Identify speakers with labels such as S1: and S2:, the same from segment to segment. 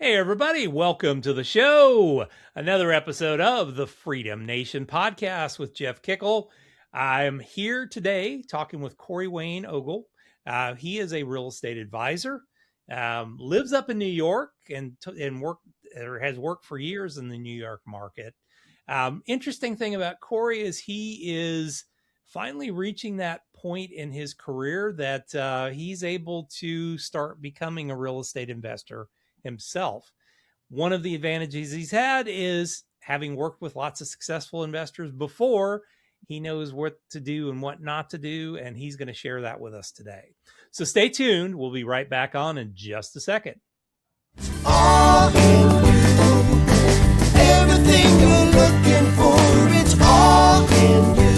S1: Hey, everybody, welcome to the show. Another episode of the Freedom Nation podcast with Jeff Kikel. I'm here today talking with Corey Wayne Ogle. He is a real estate advisor, lives up in New York has worked for years in the New York market. Interesting thing about Corey is he is finally reaching that point in his career that he's able to start becoming a real estate investor himself. One of the advantages he's had is having worked with lots of successful investors before. He knows what to do and what not to do, and he's going to share that with us today. So stay tuned. We'll be right back on in just a second.
S2: All in you. Everything you're looking for, it's all in you.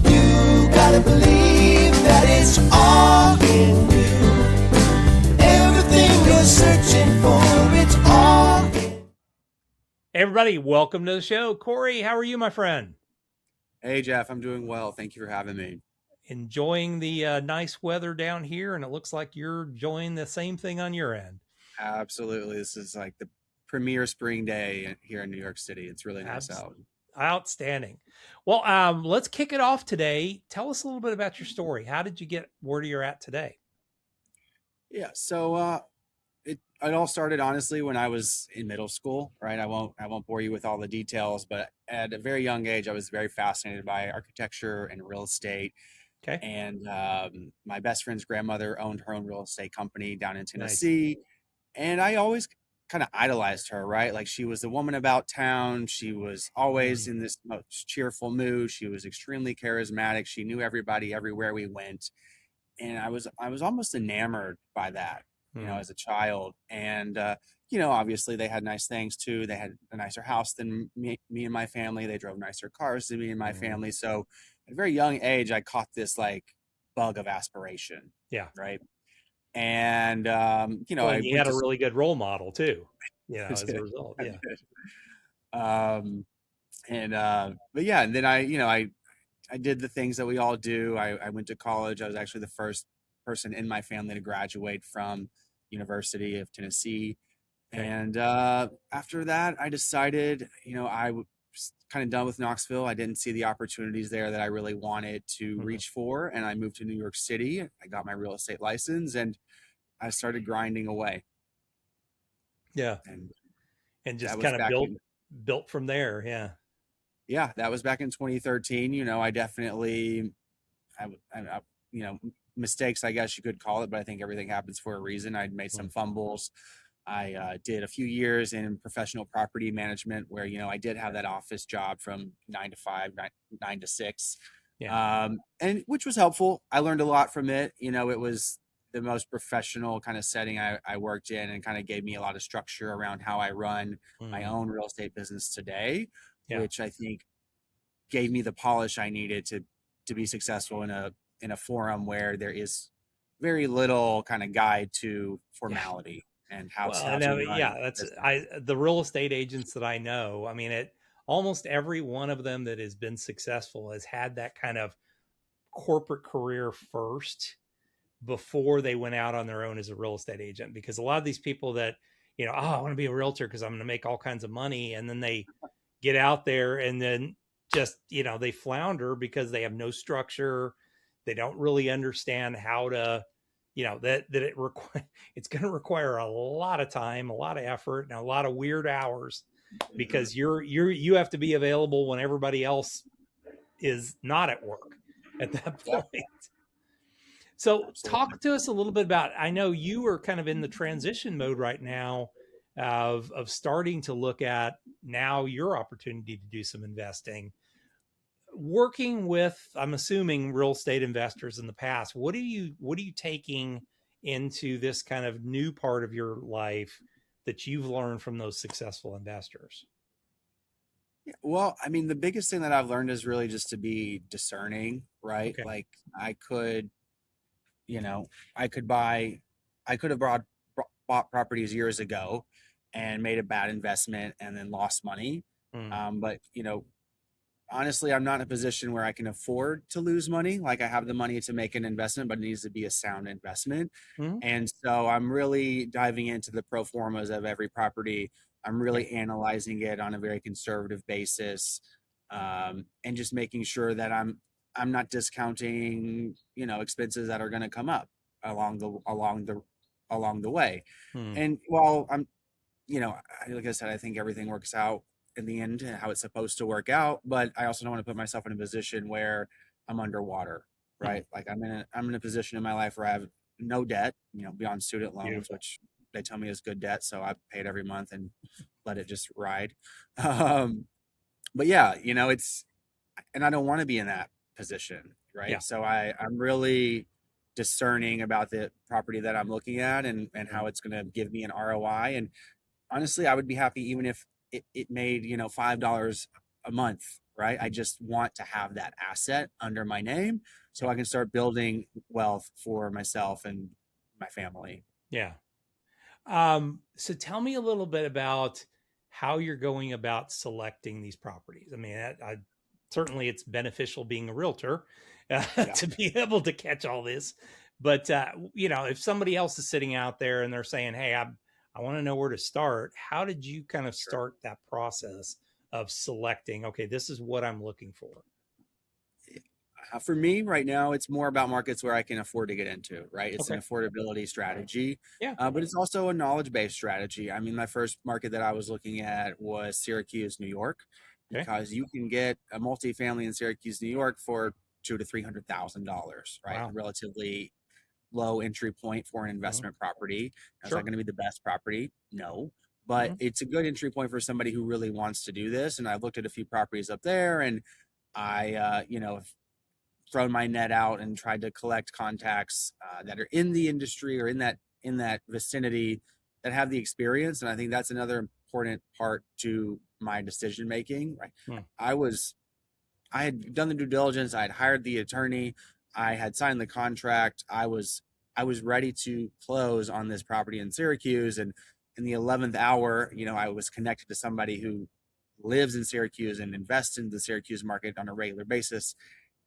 S2: You gotta believe that it's all in you. Everything you're searching for, it's all in.
S1: Everybody, welcome to the show. Corey, how are you, my friend?
S3: Hey, Jeff, I'm doing well. Thank you for having me.
S1: Enjoying the nice weather down here, and it looks like you're enjoying the same thing on your end.
S3: Absolutely. This is like the premier spring day here in New York City. It's really nice out.
S1: Outstanding. Well, let's kick it off today. Tell us a little bit about your story. How did you get where you're at today?
S3: Yeah. So it all started honestly when I was in middle school, right? I won't bore you with all the details, but at a very young age, I was very fascinated by architecture and real estate.
S1: Okay.
S3: And my best friend's grandmother owned her own real estate company down in Tennessee. Nice. And I always kind of idolized her, right? Like she was the woman about town. She was always in this most cheerful mood. She was extremely charismatic. She knew everybody everywhere we went. And I was almost enamored by that, you know, as a child. And, obviously they had nice things too. They had a nicer house than me and my family. They drove nicer cars than me and my family. So at a very young age, I caught this like bug of aspiration.
S1: Yeah.
S3: Right. And,
S1: well, you had a really good role model too, as a result. Yeah.
S3: But yeah, and then I did the things that we all do. I went to college. I was actually the first person in my family to graduate from University of Tennessee. Okay. And after that, I decided, I was kind of done with Knoxville. I didn't see the opportunities there that I really wanted to reach for. And I moved to New York City. I got my real estate license and I started grinding away.
S1: Yeah. And just kind of built from there. Yeah.
S3: Yeah. That was back in 2013. I definitely, mistakes, I guess you could call it, but I think everything happens for a reason. I'd made some fumbles. I did a few years in professional property management where, I did have that office job from 9 to 5, 9 to 6. Yeah. And which was helpful. I learned a lot from it. It was the most professional kind of setting I worked in and kind of gave me a lot of structure around how I run my own real estate business today, which I think gave me the polish I needed to be successful in a forum where there is very little kind of guide to formality. And how
S1: the real estate agents that I know, I mean, almost every one of them that has been successful has had that kind of corporate career first before they went out on their own as a real estate agent. Because a lot of these people that, I want to be a realtor because I'm going to make all kinds of money. And then they get out there and then just, they flounder because they have no structure. They don't really understand how to, it's going to require a lot of time, a lot of effort, and a lot of weird hours because you have to be available when everybody else is not at work at that point. So absolutely. Talk to us a little bit about, I know you are kind of in the transition mode right now of starting to look at now your opportunity to do some investing. Working with, I'm assuming, real estate investors in the past, what are you taking into this kind of new part of your life that you've learned from those successful investors?
S3: Well, I mean, the biggest thing that I've learned is really just to be discerning, right? Okay. Like I could have bought properties years ago and made a bad investment and then lost money. But, honestly, I'm not in a position where I can afford to lose money. Like I have the money to make an investment, but it needs to be a sound investment.
S1: Mhm.
S3: And so I'm really diving into the pro formas of every property. I'm
S1: Yeah.
S3: really analyzing it on a very conservative basis, and just making sure that I'm not discounting, expenses that are going to come up along the way.
S1: Hmm.
S3: And while like I said, I think everything works out in the end how it's supposed to work out, but I also don't want to put myself in a position where I'm underwater,
S1: Hmm.
S3: right? Like I'm in a position in my life where I have no debt, beyond student loans,
S1: Beautiful.
S3: which they tell me is good debt, so I pay it every month and let it just ride. Um, but yeah, and I don't want to be in that position,
S1: Yeah.
S3: right? So I'm really discerning about the property that I'm looking at and
S1: Mhm.
S3: how it's going to give me an ROI. And honestly, I would be happy even if it made, $5 a month, right? I just want to have that asset under my name so
S1: Yeah.
S3: I can start building wealth for myself and my family.
S1: Yeah. So tell me a little bit about how you're going about selecting these properties. I mean, certainly it's beneficial being a realtor
S3: Yeah.
S1: to be able to catch all this. But if somebody else is sitting out there and they're saying, "Hey, I want to know where to start," how did you kind of
S3: Sure.
S1: start that process of selecting? Okay, this is what I'm looking for.
S3: For me right now, it's more about markets where I can afford to get into, right? It's an
S1: Okay.
S3: affordability strategy,
S1: Yeah.
S3: but it's also a knowledge-based strategy. I mean, my first market that I was looking at was Syracuse, New York,
S1: Okay.
S3: because you can get a multifamily in Syracuse, New York for $200,000 to $300,000, right? A
S1: Wow.
S3: relatively low entry point for an
S1: Mhm.
S3: investment property. Is that
S1: Sure.
S3: going to be the best property? No, but
S1: Mhm.
S3: it's a good entry point for somebody who really wants to do this. And I've looked at a few properties up there, and have thrown my net out and tried to collect contacts that are in the industry or in that vicinity that have the experience. And I think that's another important part to my decision making. Right,
S1: Mm.
S3: I was I had done the due diligence. I had hired the attorney. I had signed the contract. I was ready to close on this property in Syracuse. And in the 11th hour, I was connected to somebody who lives in Syracuse and invests in the Syracuse market on a regular basis.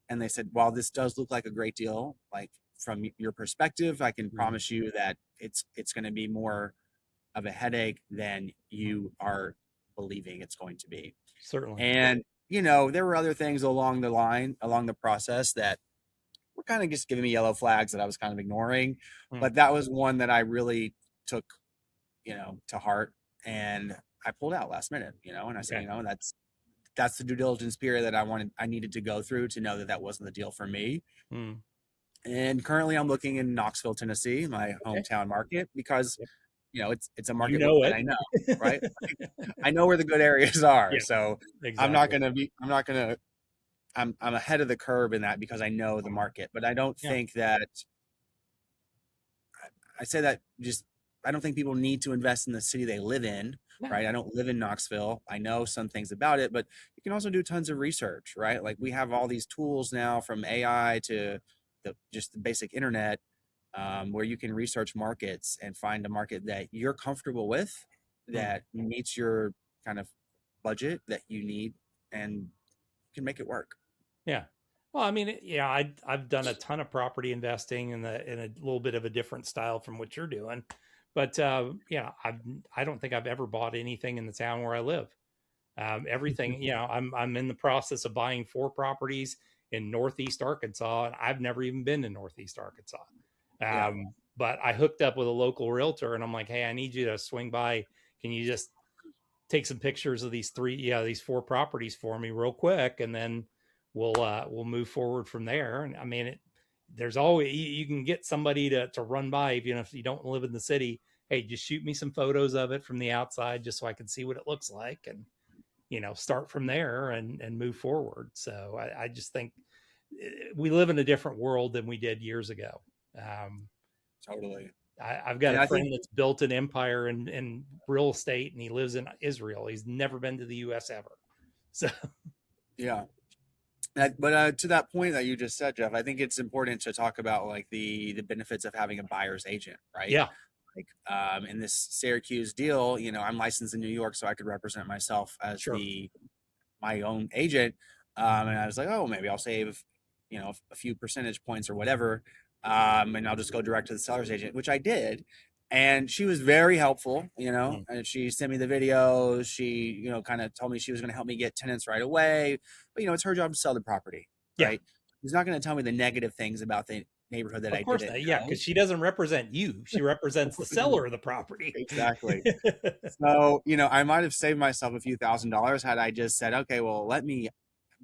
S3: And they said, while this does look like a great deal, like from your perspective, I can
S1: Mm.
S3: promise you that it's going to be more of a headache than
S1: Mm.
S3: you are believing it's going to be.
S1: Certainly.
S3: And there were other things along the process that were kind of just giving me yellow flags that I was kind of ignoring.
S1: Mm.
S3: But that was one that I really took, to heart, and I pulled out last minute, and I said,
S1: Okay.
S3: that's the due diligence period that I needed to go through to know that that wasn't the deal for me.
S1: Mm.
S3: And currently I'm looking in Knoxville, Tennessee, my
S1: Okay.
S3: hometown market, because
S1: Yep.
S3: it's a
S1: You
S3: market
S1: know
S3: that
S1: it.
S3: I know, right? I know where the good areas are.
S1: Yeah.
S3: So
S1: Exactly.
S3: I'm not gonna I'm ahead of the curve in that because I know the market. But I don't
S1: Yeah.
S3: think that I say that just I don't think people need to invest in the city they live in,
S1: No.
S3: right? I don't live in Knoxville. I know some things about it, but you can also do tons of research, right? Like we have all these tools now, from AI to just the basic internet, where you can research markets and find a market that you're comfortable with,
S1: Mm.
S3: that meets your kind of budget that you need, and you can make it work.
S1: Yeah. Well, I mean, yeah, I've done a ton of property investing in a little bit of a different style from what you're doing, but yeah, I don't think I've ever bought anything in the town where I live. Everything, I'm in the process of buying 4 properties in Northeast Arkansas, and I've never even been to Northeast Arkansas.
S3: Yeah.
S1: But I hooked up with a local realtor, and I'm like, hey, I need you to swing by. Can you just take some pictures of these 4 properties for me real quick, and then we'll move forward from there. And I mean, there's always you can get somebody to run by, even if you don't live in the city. Hey, just shoot me some photos of it from the outside, just so I can see what it looks like, and start from there and move forward. So I just think we live in a different world than we did years ago. Um,
S3: Totally.
S1: I've got
S3: And
S1: a
S3: I think,
S1: friend that's built an empire in real estate, and he lives in Israel. He's never been to the U.S. ever. So
S3: yeah. But to that point that you just said, Jeff, I think it's important to talk about like the benefits of having a buyer's agent, right?
S1: yeah,
S3: Like in this Syracuse deal, I'm licensed in New York, so I could represent myself as
S1: sure.
S3: the my own agent. And I was like, oh, maybe I'll save, a few percentage points or whatever. And I'll just go direct to the seller's agent, which I did. And she was very helpful,
S1: Mm.
S3: and she sent me the videos. She, kind of told me she was going to help me get tenants right away. But, it's her job to sell the property,
S1: Yeah,
S3: right? She's not going to tell me the negative things about the neighborhood that
S1: of
S3: I
S1: course
S3: didn't
S1: not. Yeah,
S3: know.
S1: because she doesn't represent you. She represents the seller of the property.
S3: Exactly. So, I might have saved myself a few $1,000s had I just said, okay, well, let me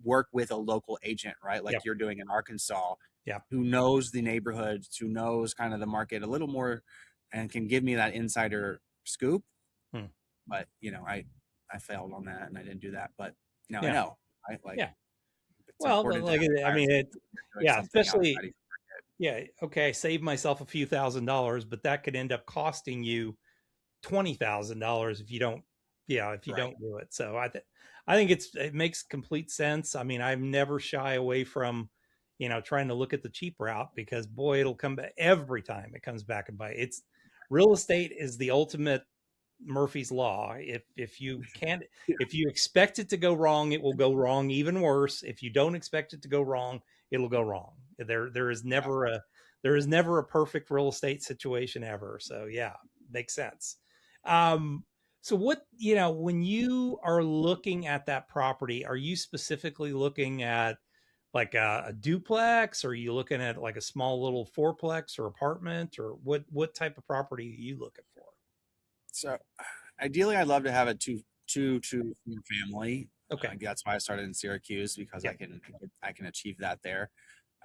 S3: work with a local agent, right? Like
S1: Yep.
S3: you're doing in Arkansas,
S1: Yep.
S3: who knows the neighborhoods, who knows kind of the market a little more and can give me that insider scoop.
S1: Hmm.
S3: But, I failed on that and I didn't do that. But now I
S1: Yeah.
S3: know, right? Like
S1: Yeah.
S3: it's
S1: Well, but
S3: important to
S1: like,
S3: have
S1: I
S3: buyers
S1: mean,
S3: doing
S1: yeah,
S3: something outside
S1: especially,
S3: of
S1: yeah. Okay. I saved myself a few $1,000s, but that could end up costing you $20,000 if you don't, yeah, if you
S3: right.
S1: don't do it. So I think it makes complete sense. I mean, I'm never shy away from, trying to look at the cheap route because boy, it'll come back every time it comes back and bite. It's real estate is the ultimate Murphy's law. If you can't,
S3: Yeah.
S1: if you expect it to go wrong, it will go wrong even worse. If you don't expect it to go wrong, it'll go wrong. There is
S3: Yeah.
S1: never a perfect real estate situation ever. So yeah, makes sense. Um, so what, when you are looking at that property, are you specifically looking at like a duplex, or are you looking at like a small little fourplex or apartment, or what type of property are you looking for?
S3: So ideally I'd love to have a two family.
S1: Okay.
S3: That's why I started in Syracuse because
S1: Yeah.
S3: I can achieve that there.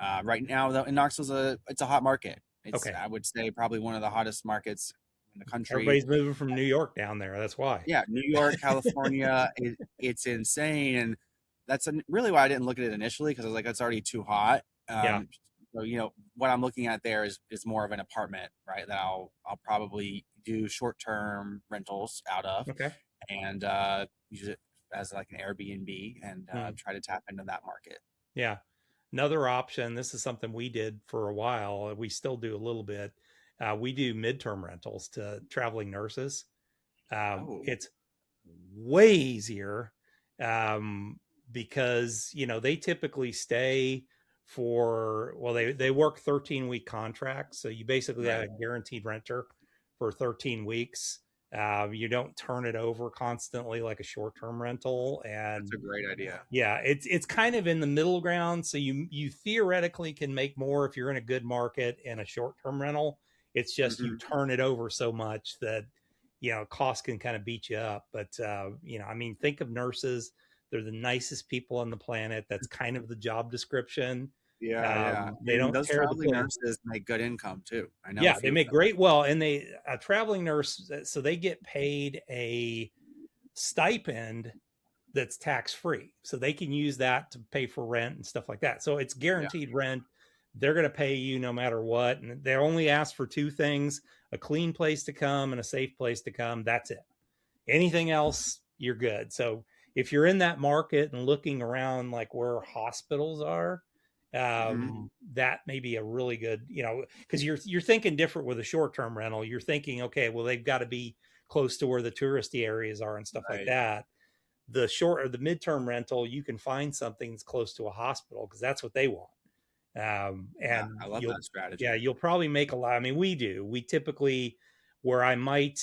S3: Right now, though, in Knoxville's it's a hot market. It's
S1: Okay.
S3: I would say probably one of the hottest markets in the country.
S1: Everybody's moving from New York down there. That's why.
S3: Yeah, New York, California, it's insane, and that's really why I didn't look at it initially because I was like, it's already too hot.
S1: Yeah.
S3: So what I'm looking at there is more of an apartment, right? That I'll probably do short term rentals out of,
S1: Okay.
S3: and use it as like an Airbnb and
S1: Hmm.
S3: try to tap into that market.
S1: Yeah. Another option. This is something we did for a while. We still do a little bit. We do midterm rentals to traveling nurses.
S3: Oh,
S1: It's way easier um, because they typically stay for they work 13-week contracts, so you basically have
S3: right.
S1: a guaranteed renter for 13 weeks. You don't turn it over constantly like a short-term rental,
S3: That's
S1: and
S3: a great idea.
S1: yeah, it's kind of in the middle ground. So you theoretically can make more if you're in a good market in a short-term rental. It's just you
S3: Hmm.
S1: turn it over so much that cost can kind of beat you up. But I mean, think of nurses. They're the nicest people on the planet. That's kind of the job description.
S3: Yeah, yeah.
S1: They
S3: And
S1: don't
S3: those
S1: tear the
S3: traveling
S1: place.
S3: nurses make good income too. I know a
S1: Yeah, they
S3: few of
S1: make
S3: them.
S1: great. Well, and they a traveling nurse, so they get paid a stipend that's tax free. So they can use that to pay for rent and stuff like that. So it's
S3: Yeah.
S1: guaranteed rent. They're going to pay you no matter what. And they only ask for two things: a clean place to come and a safe place to come. That's it. Anything else, you're good. So if you're in that market and looking around like where hospitals are,
S3: Hmm.
S1: that may be a really good, because you're thinking different with a short term rental. You're thinking, okay, well they've got to be close to where the touristy areas are and stuff like
S3: Right.
S1: that. The short or the midterm rental, you can find something that's close to a hospital because that's what they want.
S3: Yeah,
S1: And
S3: I love that strategy.
S1: you'll probably make a lot. I mean, we typically, where I might,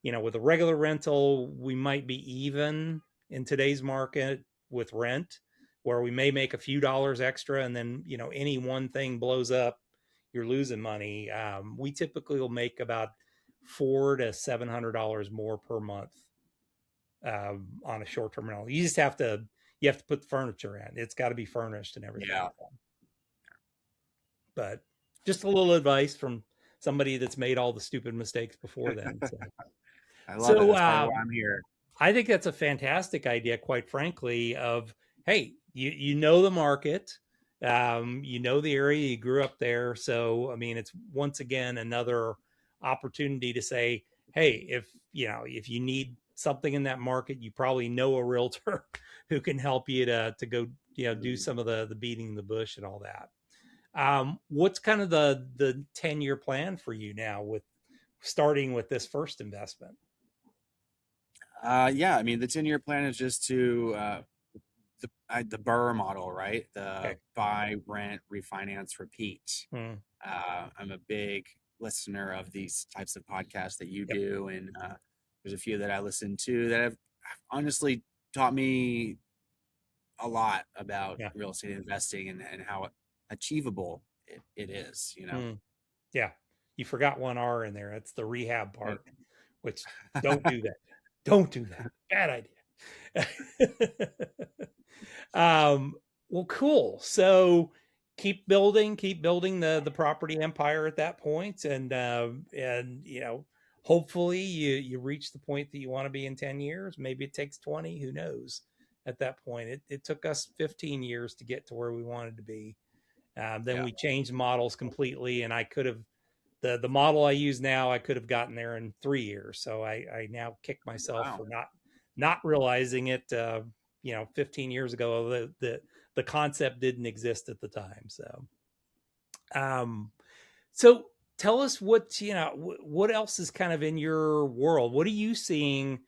S1: with a regular rental, we might be even in today's market with rent, where we may make a few dollars extra. And then, any one thing blows up, you're losing money. We typically will make about $400 to $700 more per month on a short term rental. You have to put the furniture in. It's got to be furnished and everything.
S3: Yeah,
S1: But just a little advice from somebody that's made all the stupid mistakes before then. So,
S3: I love it.
S1: so
S3: That's probably why I'm here.
S1: I think that's a fantastic idea, quite frankly, of, hey, you know the market, you know the area, you grew up there. So, I mean, it's once again another opportunity to say, hey, if you need something in that market, you probably know a realtor who can help you to go, do some of the beating the bush and all that. What's kind of the 10-year plan for you now with starting with this first investment?
S3: Yeah, I mean, the 10-year plan is just to the BRRR model, right?
S1: Okay.
S3: The buy, rent, refinance, repeat.
S1: Mm,
S3: I'm a big listener of these types of podcasts that you
S1: yep.
S3: do, and there's a few that I listen to that have honestly taught me a lot about
S1: Yeah.
S3: real estate investing and how achievable it is, you know.
S1: Mm, yeah. You forgot one R in there. That's the rehab part, which don't do that. Don't do that. Bad idea. um, well, cool. So keep building the property empire at that point, and hopefully you reach the point that you want to be in 10 years. Maybe it takes 20. Who knows? At that point, it took us 15 years to get to where we wanted to be. Then
S3: Yeah.
S1: we changed models completely, and I could have the model I use now, I could have gotten there in 3 years. So I now kick myself
S3: Wow.
S1: for not realizing it. 15 years ago, the concept didn't exist at the time. Um, so tell us what else is kind of in your world. What are you seeing?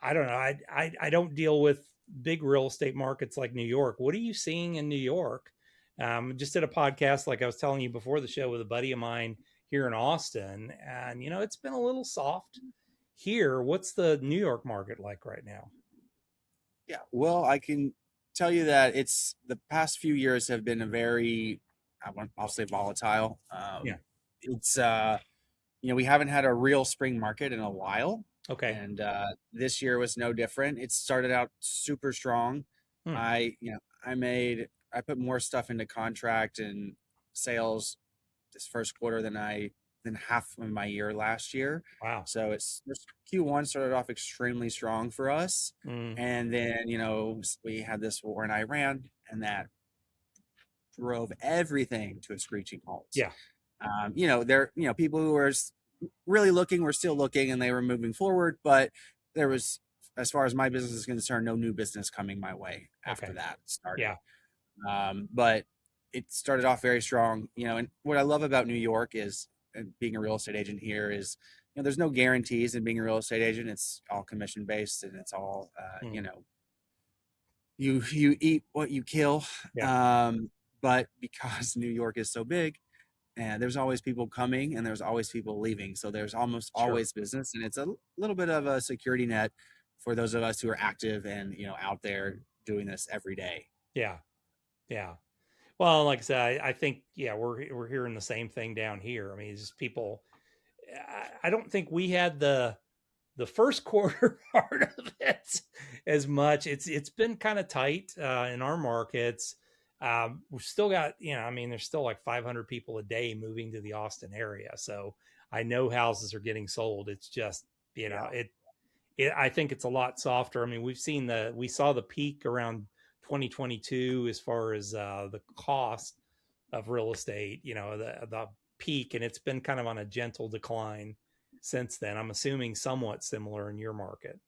S1: I don't know. I don't deal with big real estate markets like New York. What are you seeing in New York? Just did a podcast, like I was telling you before the show, with a buddy of mine here in Austin, and it's been a little soft here. What's the New York market like right now?
S3: Yeah. Well, I can tell you that it's the past few years have been a very, I'll say volatile.
S1: Yeah.
S3: It's we haven't had a real spring market in a while,
S1: Okay.
S3: and this year was no different. It started out super strong.
S1: Hmm.
S3: I put more stuff into contract and sales this first quarter than half of my year last year.
S1: Wow.
S3: So Q1 started off extremely strong for us.
S1: Mm.
S3: And then, we had this war in Iran, and that drove everything to a screeching halt.
S1: Yeah.
S3: People who were really looking were still looking, and they were moving forward, but there was, as far as my business is concerned, no new business coming my way after
S1: Okay.
S3: that started.
S1: Yeah.
S3: But it started off very strong, and what I love about New York is, and being a real estate agent here, is, there's no guarantees in being a real estate agent. It's all commission based, and it's all,
S1: Mm.
S3: you eat what you kill.
S1: Yeah.
S3: But because New York is so big, and there's always people coming and there's always people leaving, so there's almost
S1: Sure.
S3: always business, and it's a little bit of a security net for those of us who are active and out there doing this every day.
S1: Yeah. Yeah. Well, like I said, I think, we're hearing the same thing down here. I mean, it's just people. I don't think we had the first quarter part of it as much. It's been kind of tight in our markets. We've still got, there's still like 500 people a day moving to the Austin area. So I know houses are getting sold. It's just, I think it's a lot softer. I mean, we saw the peak around 2022 as far as the cost of real estate, the peak, and it's been kind of on a gentle decline since then. I'm assuming somewhat similar in your market.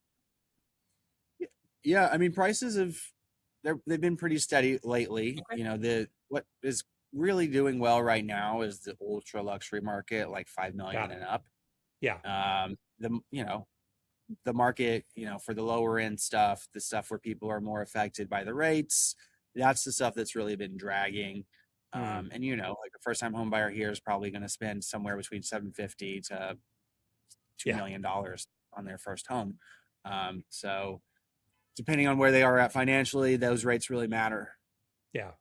S3: Yeah, I mean, prices they've been pretty steady lately.
S1: Okay.
S3: What is really doing well right now is the ultra luxury market, like 5 million and up.
S1: Yeah.
S3: The market, for the lower end stuff, the stuff where people are more affected by the rates, that's the stuff that's really been dragging. And like a first time home buyer here is probably going to spend somewhere between 750 to $2 million on their first home. So depending on where they are at financially, those rates really matter.
S1: Yeah.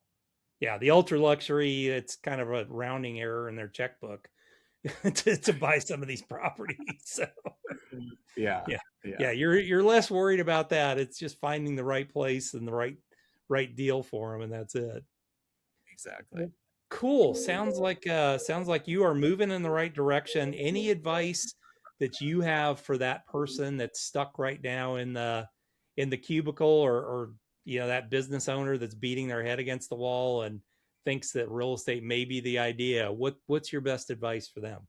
S1: Yeah. The ultra luxury, it's kind of a rounding error in their checkbook to buy some of these properties. So
S3: Yeah.
S1: You're less worried about that. It's just finding the right place and the right deal for them, and that's it.
S3: Exactly.
S1: Cool. Sounds like you are moving in the right direction. Any advice that you have for that person that's stuck right now in the cubicle, or that business owner that's beating their head against the wall and thinks that real estate may be the idea? What's your best advice for them?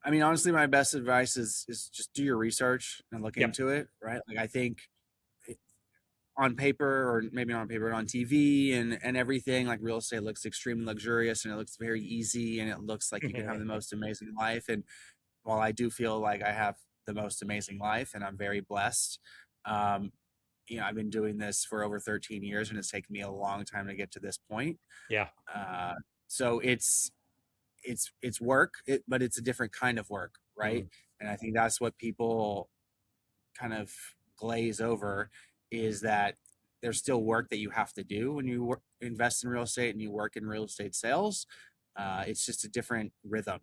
S3: I mean, honestly, my best advice is just do your research and look
S1: Yep.
S3: into it, right? Like, I think on paper, or maybe not on paper, but on TV and everything, like, real estate looks extremely luxurious, and it looks very easy, and it looks like you can have the most amazing life. And while I do feel like I have the most amazing life and I'm very blessed, I've been doing this for over 13 years, and it's taken me a long time to get to this point.
S1: Yeah.
S3: So it's work, but it's a different kind of work, right? And I think that's what people kind of glaze over, is that there's still work that you have to do when you invest in real estate and you work in real estate sales. It's just a different rhythm.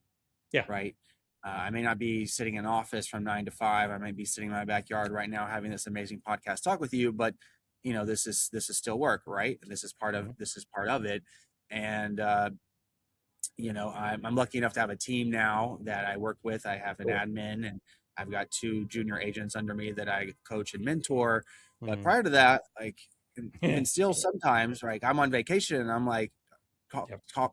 S1: Yeah.
S3: Right. I may not be sitting in an office from 9 to 5. I might be sitting in my backyard right now having this amazing podcast talk with you, but this is still work, right? And this is part of it. And I'm lucky enough to have a team now that I work with. I have an admin, and I've got 2 junior agents under me that I coach and mentor. But prior to that, like, and still sometimes, like, I'm on vacation and I'm like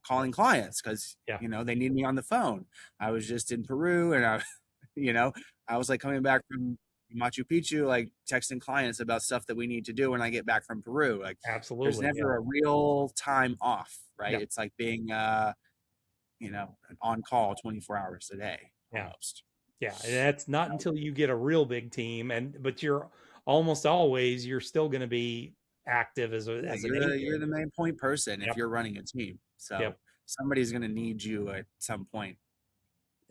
S3: calling clients because they need me on the phone. I was just in Peru, and I was like coming back from Machu Picchu, like texting clients about stuff that we need to do when I get back from Peru. Like,
S1: Absolutely.
S3: There's never a real time off, right?
S1: Yeah.
S3: It's like being on call 24 hours a day almost.
S1: Yeah, and that's not until you get a real big team, but you're almost always, you're still going to be active as an agent.
S3: You're the main point person if you're running a team. So somebody's going to need you at some point.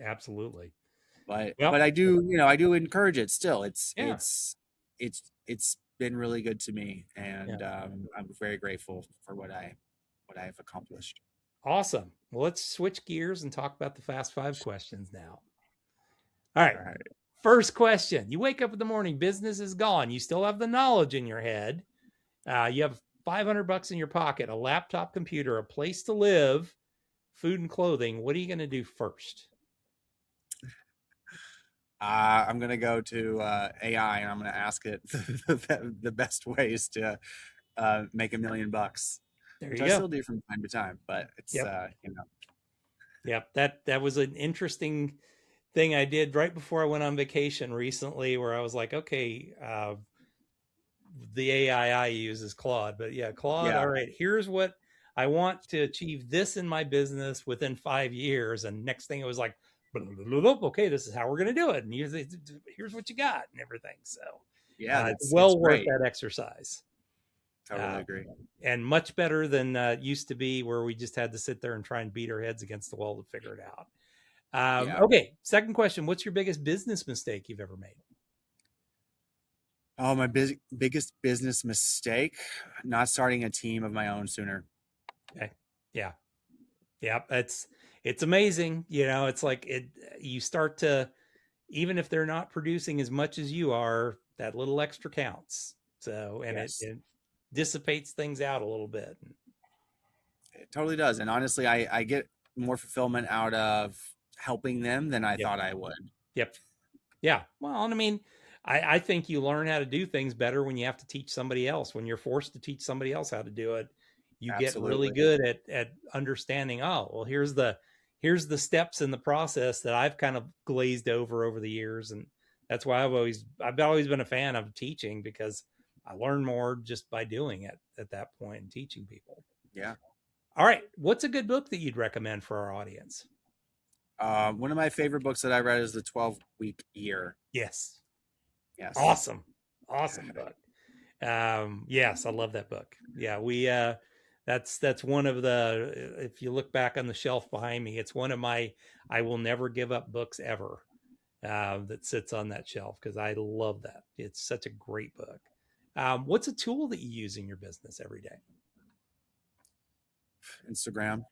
S1: Absolutely.
S3: But I do encourage it still. It's been really good to me, and I'm very grateful for what I've accomplished.
S1: Awesome. Well, let's switch gears and talk about the Fast 5 questions now. All right. First question. You wake up in the morning, business is gone. You still have the knowledge in your head. You have $500 in your pocket, a laptop computer, a place to live, food and clothing. What are you going to do first?
S3: I'm going to go to AI, and I'm going to ask it the best ways to make $1 million.
S1: There
S3: which
S1: you
S3: I
S1: go.
S3: still do from time to time, but it's
S1: Yep, that was an interesting thing I did right before I went on vacation recently, where I was like, okay, the AI I use is Claude, but Claude. All right, here's what I want to achieve this in my business within 5 years, and next thing it was like, okay, this is how we're going to do it, and here's what you got and everything. So it's well worth that exercise.
S3: Totally agree.
S1: And much better than it used to be, where we just had to sit there and try and beat our heads against the wall to figure it out. Okay, second question. What's your biggest business mistake you've ever made?
S3: Oh, my biggest business mistake? Not starting a team of my own sooner.
S1: Okay. Yeah. It's amazing. It's like you start to, even if they're not producing as much as you are, that little extra counts. So, and it dissipates things out a little bit.
S3: It totally does. And honestly, I get more fulfillment out of helping them than I thought I would.
S1: Yep. Yeah. Well, and I mean, I think you learn how to do things better when you have to teach somebody else. When you're forced to teach somebody else how to do it, you get really good at understanding, oh, well, here's the steps in the process that I've kind of glazed over the years. And that's why I've always been a fan of teaching, because I learn more just by doing it at that point and teaching people.
S3: Yeah.
S1: All right. What's a good book that you'd recommend for our audience?
S3: One of my favorite books that I read is The 12-Week Year.
S1: Yes.
S3: Awesome
S1: book. Yes, I love that book. Yeah, that's one of the, if you look back on the shelf behind me, it's one of my I will never give up books ever, that sits on that shelf, because I love that. It's such a great book. What's a tool that you use in your business every day?
S3: Instagram.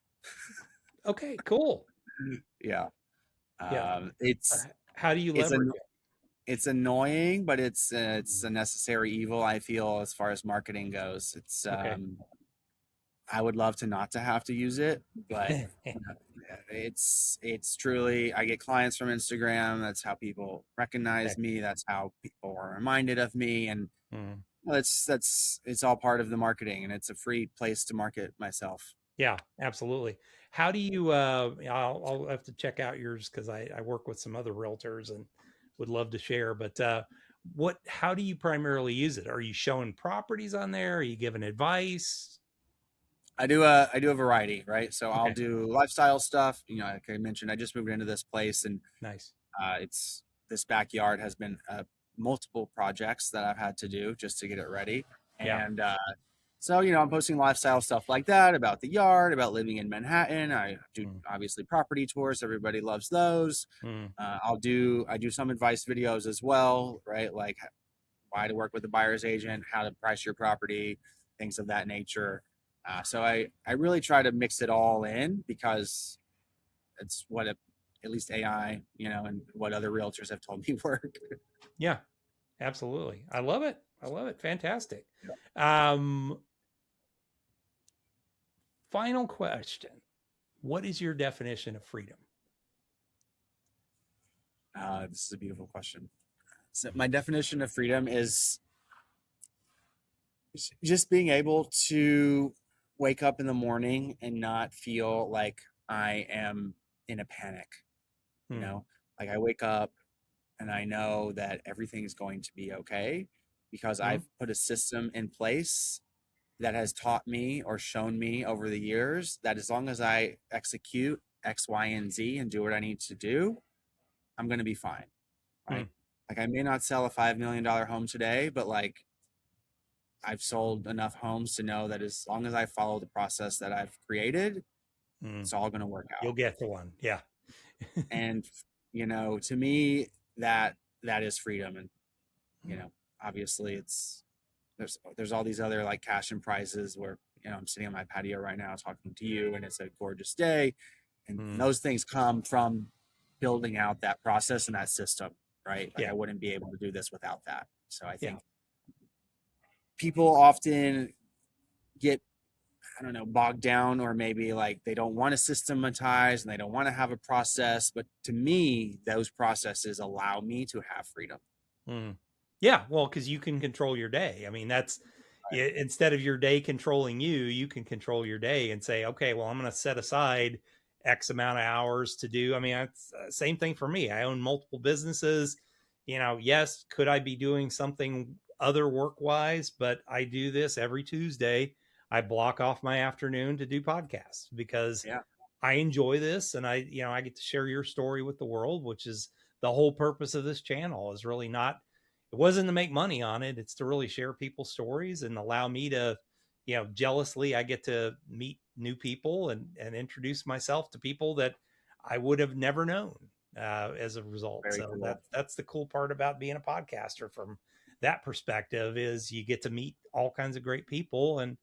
S1: Okay, cool.
S3: Yeah.
S1: It's how do you leverage it?
S3: It's annoying, but it's a necessary evil, I feel, as far as marketing goes. It's I would love to not to have to use it, but it's truly, I get clients from Instagram. That's how people recognize me. That's how people are reminded of me, and it's all part of the marketing, and it's a free place to market myself.
S1: Yeah, absolutely. How do you, I'll have to check out yours, because I work with some other realtors and would love to share, but how do you primarily use it? Are you showing properties on there? Are you giving advice?
S3: I do a variety, right? So I'll do lifestyle stuff. Like I mentioned, I just moved into this place, and
S1: nice.
S3: This backyard has been a multiple projects that I've had to do just to get it ready.
S1: Yeah.
S3: And so, I'm posting lifestyle stuff like that, about the yard, about living in Manhattan. I do obviously property tours. Everybody loves those. I do some advice videos as well, right? Like why to work with a buyer's agent, how to price your property, things of that nature. So I really try to mix it all in, because it's what at least AI, and what other realtors have told me work.
S1: Yeah, absolutely. I love it. Fantastic.
S3: Yeah.
S1: Final question. What is your definition of freedom?
S3: This is a beautiful question. So my definition of freedom is just being able to wake up in the morning and not feel like I am in a panic. Like I wake up and I know that everything is going to be okay, because I've put a system in place that has taught me or shown me over the years that as long as I execute X, Y, and Z and do what I need to do, I'm going to be fine. Right. Like I may not sell a $5 million home today, but like I've sold enough homes to know that as long as I follow the process that I've created, it's all going to work out.
S1: You'll get the one. Yeah.
S3: And, to me, that is freedom. And, obviously there's all these other like cash and prizes where, I'm sitting on my patio right now talking to you and it's a gorgeous day. And those things come from building out that process and that system, right? Like I wouldn't be able to do this without that. So I think people often get, bogged down, or maybe like they don't want to systematize and they don't want to have a process. But to me, those processes allow me to have freedom.
S1: Yeah, well, because you can control your day. I mean, that's right. Instead of your day controlling you, you can control your day and say, okay, well, I'm going to set aside X amount of hours to do. I mean, it's same thing for me. I own multiple businesses. Yes, could I be doing something other work-wise? But I do this every Tuesday. I block off my afternoon to do podcasts because I enjoy this, and I get to share your story with the world, which is the whole purpose of this channel. Is really not. It wasn't to make money on it. It's to really share people's stories and allow me to, jealously, I get to meet new people and introduce myself to people that I would have never known as a result. Very cool. That's the cool part about being a podcaster from that perspective, is you get to meet all kinds of great people, and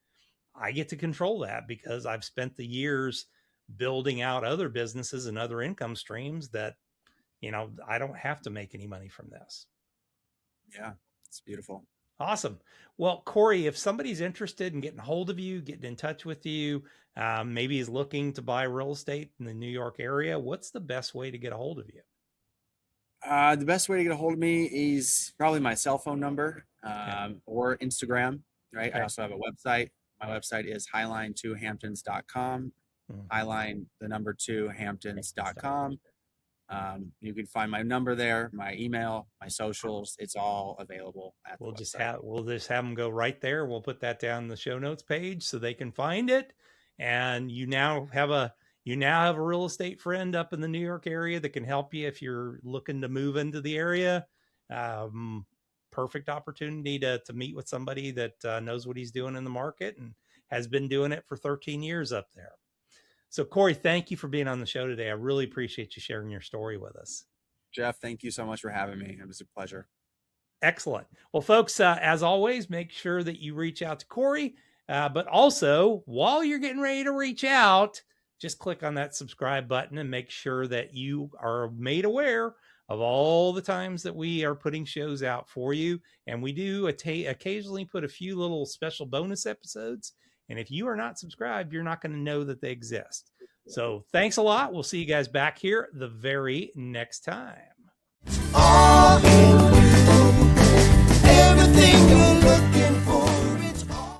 S1: I get to control that because I've spent the years building out other businesses and other income streams that, I don't have to make any money from this.
S3: Yeah, it's beautiful.
S1: Awesome. Well, Corey, if somebody's interested in getting a hold of you, getting in touch with you, maybe is looking to buy real estate in the New York area, what's the best way to get a hold of you?
S3: The best way to get a hold of me is probably my cell phone number or Instagram, right? Okay. I also have a website. My website is highline2hamptons.com, highline, the number 2, hamptons.com. You can find my number there, my email, my socials. It's all available at the website.
S1: We'll just have them go right there. We'll put that down in the show notes page so they can find it. And you now have a real estate friend up in the New York area that can help you if you're looking to move into the area. Perfect opportunity to meet with somebody that knows what he's doing in the market and has been doing it for 13 years up there. So, Corey, thank you for being on the show today. I really appreciate you sharing your story with us.
S3: Jeff, thank you so much for having me. It was a pleasure.
S1: Excellent. Well, folks, as always, make sure that you reach out to Corey. But also, while you're getting ready to reach out, just click on that subscribe button and make sure that you are made aware of all the times that we are putting shows out for you. And we do occasionally put a few little special bonus episodes. And if you are not subscribed, you're not going to know that they exist. So thanks a lot. We'll see you guys back here the very next time.